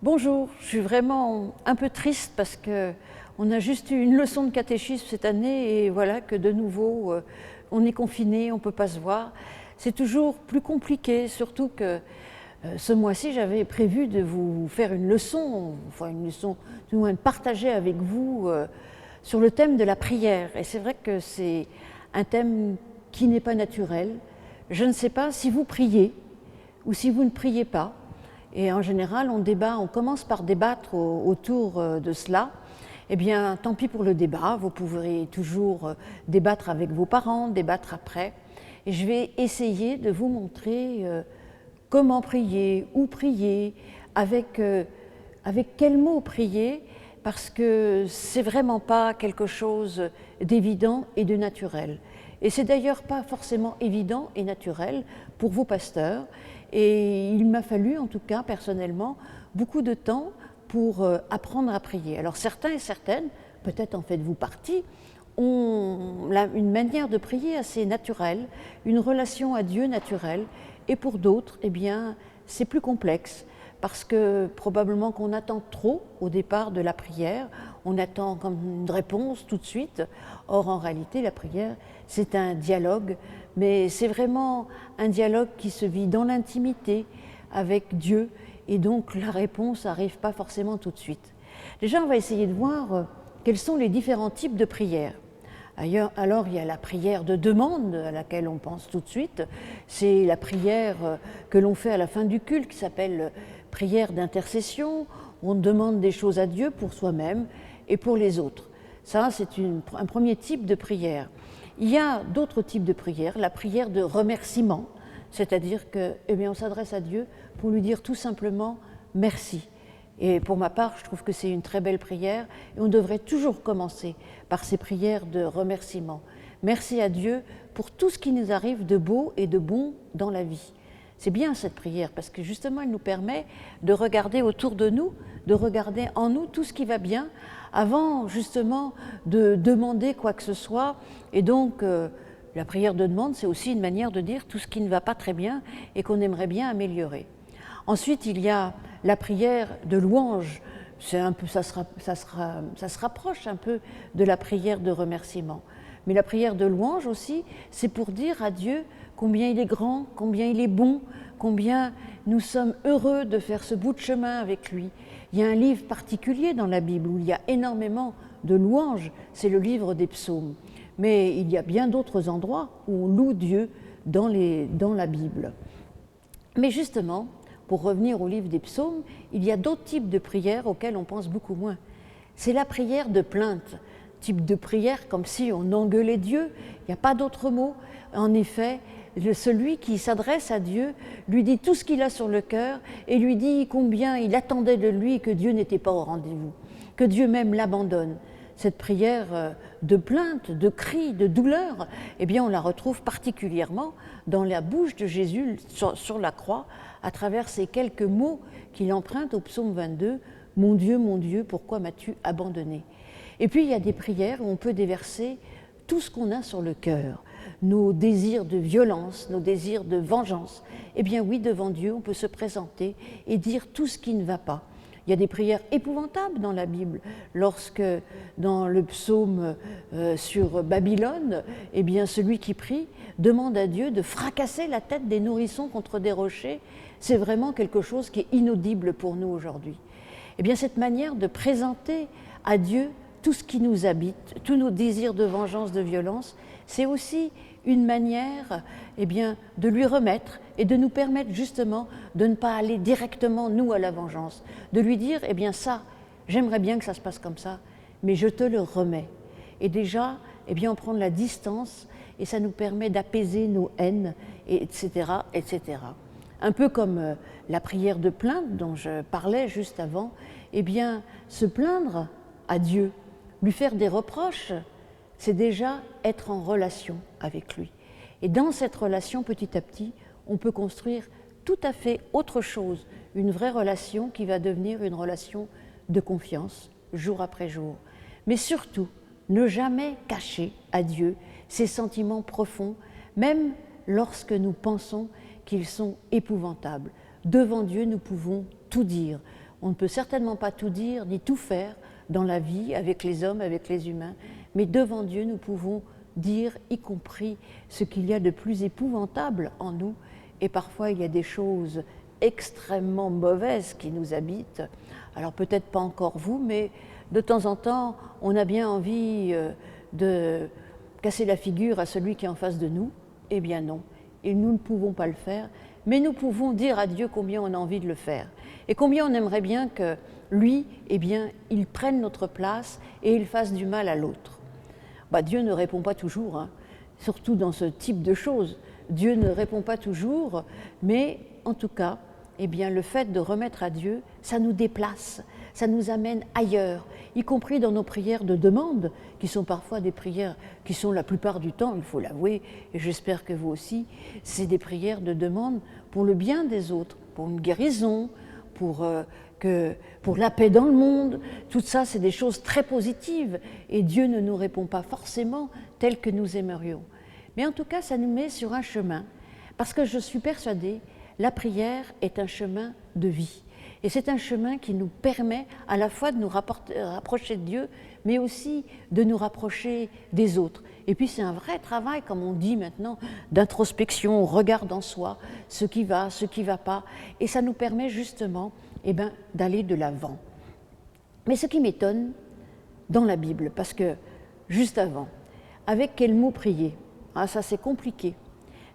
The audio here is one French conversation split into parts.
Bonjour, je suis vraiment un peu triste parce qu'on a juste eu une leçon de catéchisme cette année et voilà que de nouveau on est confiné, on ne peut pas se voir. C'est toujours plus compliqué, surtout que ce mois-ci j'avais prévu de vous faire une leçon, du moins de partager avec vous sur le thème de la prière. Et c'est vrai que c'est un thème qui n'est pas naturel. Je ne sais pas si vous priez ou si vous ne priez pas. Et en général, on commence par débattre autour de cela. Eh bien, tant pis pour le débat, vous pourrez toujours débattre avec vos parents, débattre après. Et je vais essayer de vous montrer comment prier, où prier, avec quels mots prier, parce que c'est vraiment pas quelque chose d'évident et de naturel. Et c'est d'ailleurs pas forcément évident et naturel pour vos pasteurs. Et il m'a fallu, en tout cas personnellement, beaucoup de temps pour apprendre à prier. Alors certains et certaines, peut-être en faites-vous partie, ont une manière de prier assez naturelle, une relation à Dieu naturelle, et pour d'autres, eh bien, c'est plus complexe, parce que probablement qu'on attend trop au départ de la prière, on attend comme une réponse tout de suite. Or, en réalité, la prière, c'est un dialogue, mais c'est vraiment un dialogue qui se vit dans l'intimité avec Dieu, et donc la réponse n'arrive pas forcément tout de suite. Déjà, on va essayer de voir quels sont les différents types de prières. Alors, il y a la prière de demande à laquelle on pense tout de suite. C'est la prière que l'on fait à la fin du culte qui s'appelle prière d'intercession. On demande des choses à Dieu pour soi-même et pour les autres. Ça, c'est un premier type de prière. Il y a d'autres types de prières. La prière de remerciement, c'est-à-dire que, on s'adresse à Dieu pour lui dire tout simplement merci. Et pour ma part, je trouve que c'est une très belle prière et on devrait toujours commencer par ces prières de remerciement. Merci à Dieu pour tout ce qui nous arrive de beau et de bon dans la vie. C'est bien cette prière parce que justement, elle nous permet de regarder autour de nous, de regarder en nous tout ce qui va bien avant justement de demander quoi que ce soit. Et donc, la prière de demande, c'est aussi une manière de dire tout ce qui ne va pas très bien et qu'on aimerait bien améliorer. Ensuite, il y a la prière de louange. Ça se rapproche un peu de la prière de remerciement. Mais la prière de louange aussi, c'est pour dire à Dieu combien il est grand, combien il est bon, combien nous sommes heureux de faire ce bout de chemin avec lui. Il y a un livre particulier dans la Bible où il y a énormément de louanges, c'est le livre des psaumes. Mais il y a bien d'autres endroits où on loue Dieu dans la Bible. Mais justement, pour revenir au livre des psaumes, il y a d'autres types de prières auxquelles on pense beaucoup moins. C'est la prière de plainte, type de prière comme si on engueulait Dieu, il n'y a pas d'autre mot. En effet, celui qui s'adresse à Dieu lui dit tout ce qu'il a sur le cœur et lui dit combien il attendait de lui et que Dieu n'était pas au rendez-vous, que Dieu même l'abandonne. Cette prière de plainte, de cri, de douleur, eh bien on la retrouve particulièrement dans la bouche de Jésus sur la croix, à travers ces quelques mots qu'il emprunte au psaume 22, « Mon Dieu, pourquoi m'as-tu abandonné ?» Et puis il y a des prières où on peut déverser tout ce qu'on a sur le cœur, nos désirs de violence, nos désirs de vengeance. Eh bien oui, devant Dieu, on peut se présenter et dire tout ce qui ne va pas. Il y a des prières épouvantables dans la Bible. Lorsque, dans le psaume sur Babylone, eh bien, celui qui prie demande à Dieu de fracasser la tête des nourrissons contre des rochers, c'est vraiment quelque chose qui est inaudible pour nous aujourd'hui. Eh bien, cette manière de présenter à Dieu tout ce qui nous habite, tous nos désirs de vengeance, de violence, c'est aussi une manière de lui remettre et de nous permettre justement de ne pas aller directement, nous, à la vengeance. De lui dire, ça, j'aimerais bien que ça se passe comme ça, mais je te le remets. Et déjà, on prend de la distance et ça nous permet d'apaiser nos haines, etc., etc. Un peu comme la prière de plainte dont je parlais juste avant, se plaindre à Dieu, lui faire des reproches, c'est déjà être en relation avec lui. Et dans cette relation, petit à petit, on peut construire tout à fait autre chose, une vraie relation qui va devenir une relation de confiance, jour après jour. Mais surtout, ne jamais cacher à Dieu ses sentiments profonds, même lorsque nous pensons qu'ils sont épouvantables. Devant Dieu, nous pouvons tout dire. On ne peut certainement pas tout dire ni tout faire dans la vie, avec les hommes, avec les humains, mais devant Dieu, nous pouvons dire, y compris ce qu'il y a de plus épouvantable en nous, et parfois il y a des choses extrêmement mauvaises qui nous habitent. Alors peut-être pas encore vous, mais de temps en temps, on a bien envie de casser la figure à celui qui est en face de nous. Eh bien non, et nous ne pouvons pas le faire, mais nous pouvons dire à Dieu combien on a envie de le faire, et combien on aimerait bien que lui, eh bien, il prenne notre place et il fasse du mal à l'autre. Dieu ne répond pas toujours, hein, surtout dans ce type de choses. Dieu ne répond pas toujours, mais en tout cas, eh bien, le fait de remettre à Dieu, ça nous déplace, ça nous amène ailleurs, y compris dans nos prières de demande, qui sont parfois des prières qui sont la plupart du temps, il faut l'avouer, et j'espère que vous aussi, c'est des prières de demande pour le bien des autres, pour une guérison, pour la paix dans le monde. Tout ça, c'est des choses très positives, et Dieu ne nous répond pas forcément tel que nous aimerions. Mais en tout cas, ça nous met sur un chemin, parce que je suis persuadée, la prière est un chemin de vie. Et c'est un chemin qui nous permet à la fois de nous rapprocher de Dieu, mais aussi de nous rapprocher des autres. Et puis c'est un vrai travail, comme on dit maintenant, d'introspection, on regarde en soi ce qui va pas, et ça nous permet justement d'aller de l'avant. Mais ce qui m'étonne dans la Bible, parce que juste avant, avec quel mot prier? Ça c'est compliqué.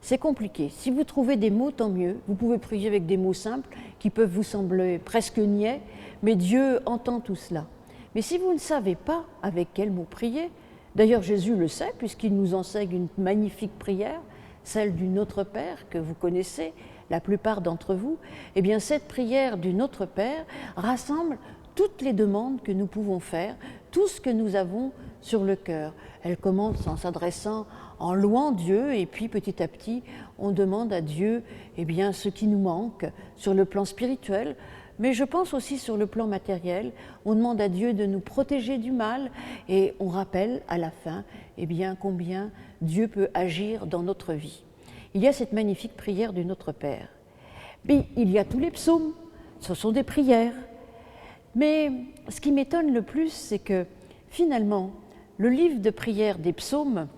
C'est compliqué. Si vous trouvez des mots, tant mieux. Vous pouvez prier avec des mots simples qui peuvent vous sembler presque niais, mais Dieu entend tout cela. Mais si vous ne savez pas avec quel mot prier, d'ailleurs Jésus le sait puisqu'il nous enseigne une magnifique prière, celle du Notre Père que vous connaissez, la plupart d'entre vous, eh bien cette prière du Notre Père rassemble toutes les demandes que nous pouvons faire, tout ce que nous avons sur le cœur. Elle commence en s'adressant, en louant Dieu, et puis petit à petit, on demande à Dieu ce qui nous manque sur le plan spirituel, mais je pense aussi sur le plan matériel. On demande à Dieu de nous protéger du mal, et on rappelle à la fin combien Dieu peut agir dans notre vie. Il y a cette magnifique prière du Notre Père. Mais il y a tous les psaumes, ce sont des prières. Mais ce qui m'étonne le plus, c'est que finalement, le livre de prière des psaumes,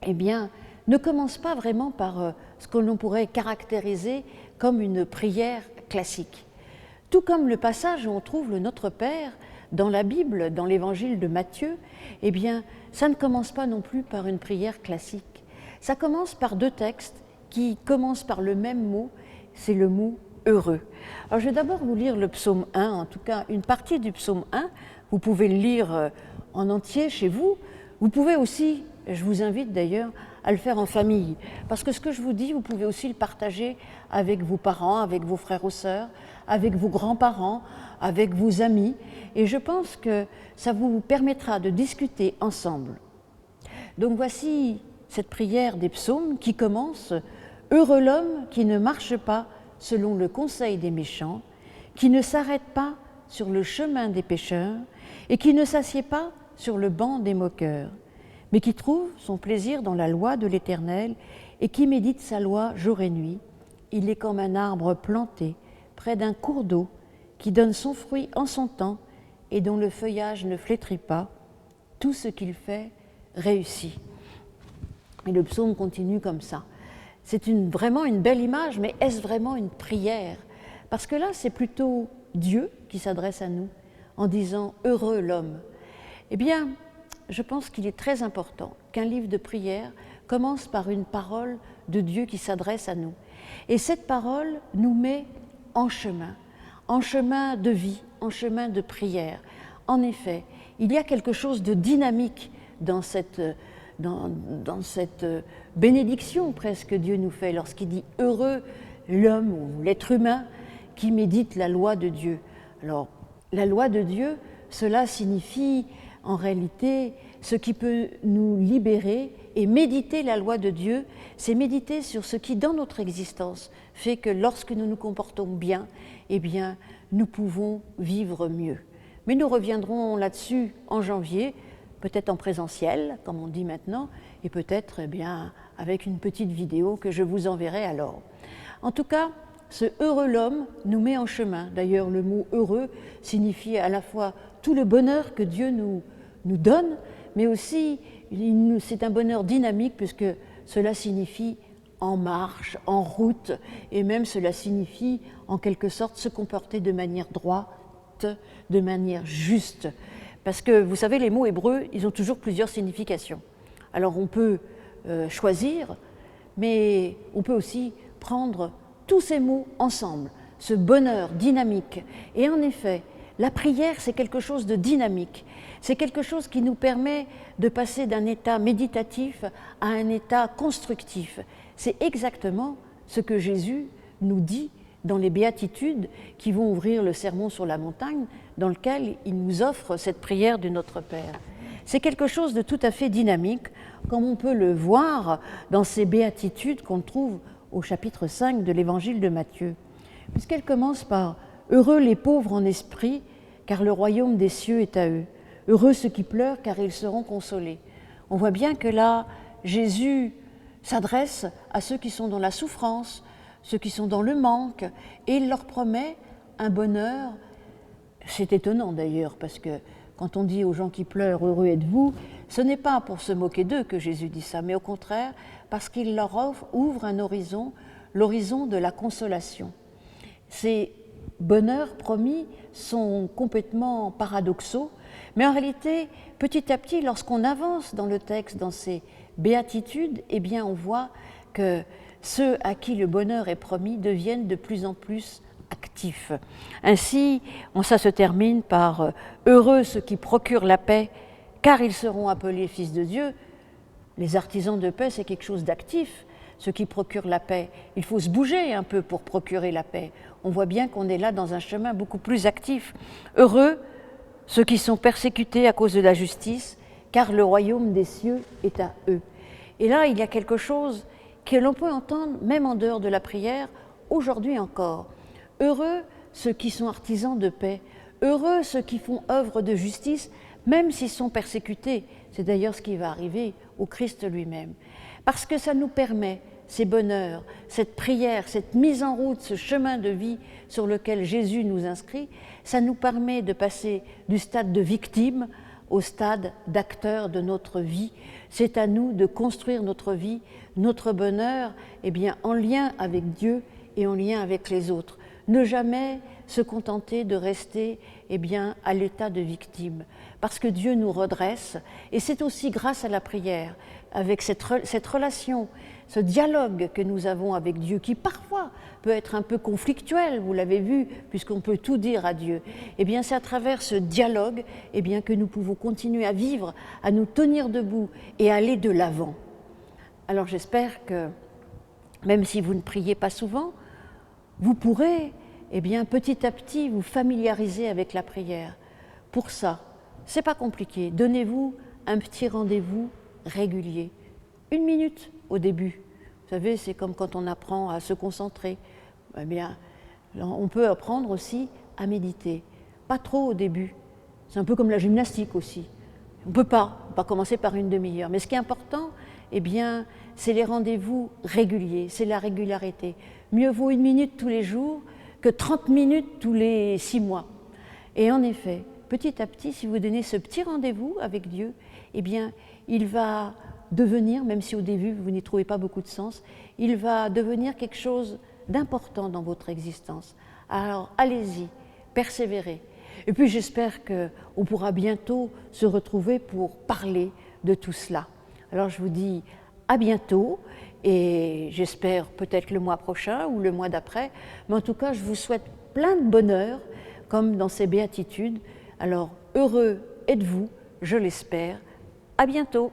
ne commence pas vraiment par ce que l'on pourrait caractériser comme une prière classique. Tout comme le passage où on trouve le Notre Père dans la Bible, dans l'évangile de Matthieu, ça ne commence pas non plus par une prière classique. Ça commence par deux textes qui commencent par le même mot, c'est le mot heureux. Alors je vais d'abord vous lire le psaume 1, en tout cas une partie du psaume 1. Vous pouvez le lire en entier chez vous. Vous pouvez aussi, je vous invite d'ailleurs, à le faire en famille. Parce que ce que je vous dis, vous pouvez aussi le partager avec vos parents, avec vos frères ou sœurs, avec vos grands-parents, avec vos amis. Et je pense que ça vous permettra de discuter ensemble. Donc voici cette prière des psaumes qui commence « Heureux l'homme qui ne marche pas selon le conseil des méchants, qui ne s'arrête pas sur le chemin des pécheurs et qui ne s'assied pas sur le banc des moqueurs, mais qui trouve son plaisir dans la loi de l'Éternel et qui médite sa loi jour et nuit. Il est comme un arbre planté près d'un cours d'eau qui donne son fruit en son temps et dont le feuillage ne flétrit pas. Tout ce qu'il fait réussit. » Et le psaume continue comme ça. C'est vraiment une belle image, mais est-ce vraiment une prière? Parce que là, c'est plutôt Dieu qui s'adresse à nous en disant « Heureux l'homme ». Je pense qu'il est très important qu'un livre de prière commence par une parole de Dieu qui s'adresse à nous. Et cette parole nous met en chemin de vie, en chemin de prière. En effet, il y a quelque chose de dynamique dans cette bénédiction presque que Dieu nous fait lorsqu'il dit « Heureux l'homme ou l'être humain qui médite la loi de Dieu ». Alors, la loi de Dieu, cela signifie en réalité ce qui peut nous libérer, et méditer la loi de Dieu, c'est méditer sur ce qui dans notre existence fait que lorsque nous nous comportons bien, nous pouvons vivre mieux. Mais nous reviendrons là-dessus en janvier, peut-être en présentiel, comme on dit maintenant, et peut-être avec une petite vidéo que je vous enverrai alors. En tout cas, ce heureux l'homme nous met en chemin. D'ailleurs, le mot heureux signifie à la fois tout le bonheur que Dieu nous donne, mais aussi c'est un bonheur dynamique puisque cela signifie en marche, en route, et même cela signifie en quelque sorte se comporter de manière droite, de manière juste. Parce que vous savez, les mots hébreux, ils ont toujours plusieurs significations. Alors on peut choisir, mais on peut aussi prendre tous ces mots ensemble, ce bonheur dynamique. Et en effet, la prière, c'est quelque chose de dynamique. C'est quelque chose qui nous permet de passer d'un état méditatif à un état constructif. C'est exactement ce que Jésus nous dit dans les béatitudes qui vont ouvrir le sermon sur la montagne, dans lequel il nous offre cette prière de notre Père. C'est quelque chose de tout à fait dynamique, comme on peut le voir dans ces béatitudes qu'on trouve au chapitre 5 de l'évangile de Matthieu. Puisqu'elle commence par « Heureux les pauvres en esprit, car le royaume des cieux est à eux. Heureux ceux qui pleurent, car ils seront consolés. » On voit bien que là, Jésus s'adresse à ceux qui sont dans la souffrance, ceux qui sont dans le manque, et il leur promet un bonheur. C'est étonnant d'ailleurs, parce que quand on dit aux gens qui pleurent « Heureux êtes-vous », ce n'est pas pour se moquer d'eux que Jésus dit ça, mais au contraire, parce qu'il leur ouvre un horizon, l'horizon de la consolation. Ces bonheurs promis sont complètement paradoxaux, mais en réalité, petit à petit, lorsqu'on avance dans le texte, dans ces béatitudes, eh bien, on voit que ceux à qui le bonheur est promis deviennent de plus en plus actifs. Ainsi, ça se termine par « Heureux ceux qui procurent la paix, car ils seront appelés fils de Dieu ». Les artisans de paix, c'est quelque chose d'actif, ceux qui procurent la paix. Il faut se bouger un peu pour procurer la paix. On voit bien qu'on est là dans un chemin beaucoup plus actif. Heureux ceux qui sont persécutés à cause de la justice, car le royaume des cieux est à eux. Et là, il y a quelque chose que l'on peut entendre même en dehors de la prière, aujourd'hui encore. Heureux ceux qui sont artisans de paix, heureux ceux qui font œuvre de justice, même s'ils sont persécutés. C'est d'ailleurs ce qui va arriver au Christ lui-même. Parce que ça nous permet, ces bonheurs, cette prière, cette mise en route, ce chemin de vie sur lequel Jésus nous inscrit, ça nous permet de passer du stade de victime au stade d'acteur de notre vie. C'est à nous de construire notre vie, notre bonheur, eh bien, en lien avec Dieu et en lien avec les autres. Ne jamais se contenter de rester eh bien, à l'état de victime, parce que Dieu nous redresse, et c'est aussi grâce à la prière, avec cette relation, ce dialogue que nous avons avec Dieu, qui parfois peut être un peu conflictuel, vous l'avez vu, puisqu'on peut tout dire à Dieu. Eh bien, c'est à travers ce dialogue eh bien, que nous pouvons continuer à vivre, à nous tenir debout et à aller de l'avant. Alors j'espère que, même si vous ne priez pas souvent, vous pourrez eh bien, petit à petit vous familiariser avec la prière. Pour ça, c'est pas compliqué, donnez-vous un petit rendez-vous régulier. 1 minute au début. Vous savez, c'est comme quand on apprend à se concentrer. Eh bien, on peut apprendre aussi à méditer. Pas trop au début. C'est un peu comme la gymnastique aussi. On ne peut pas commencer par une demi-heure. Mais ce qui est important, eh bien, c'est les rendez-vous réguliers, c'est la régularité. Mieux vaut 1 minute tous les jours que 30 minutes tous les 6 mois. Et en effet, petit à petit, si vous donnez ce petit rendez-vous avec Dieu, eh bien, il va devenir, même si au début vous n'y trouvez pas beaucoup de sens, il va devenir quelque chose d'important dans votre existence. Alors, allez-y, persévérez. Et puis, j'espère qu'on pourra bientôt se retrouver pour parler de tout cela. Alors, je vous dis à bientôt, et j'espère peut-être le mois prochain ou le mois d'après, mais en tout cas, je vous souhaite plein de bonheur, comme dans ces béatitudes. Alors, heureux êtes-vous, je l'espère. À bientôt.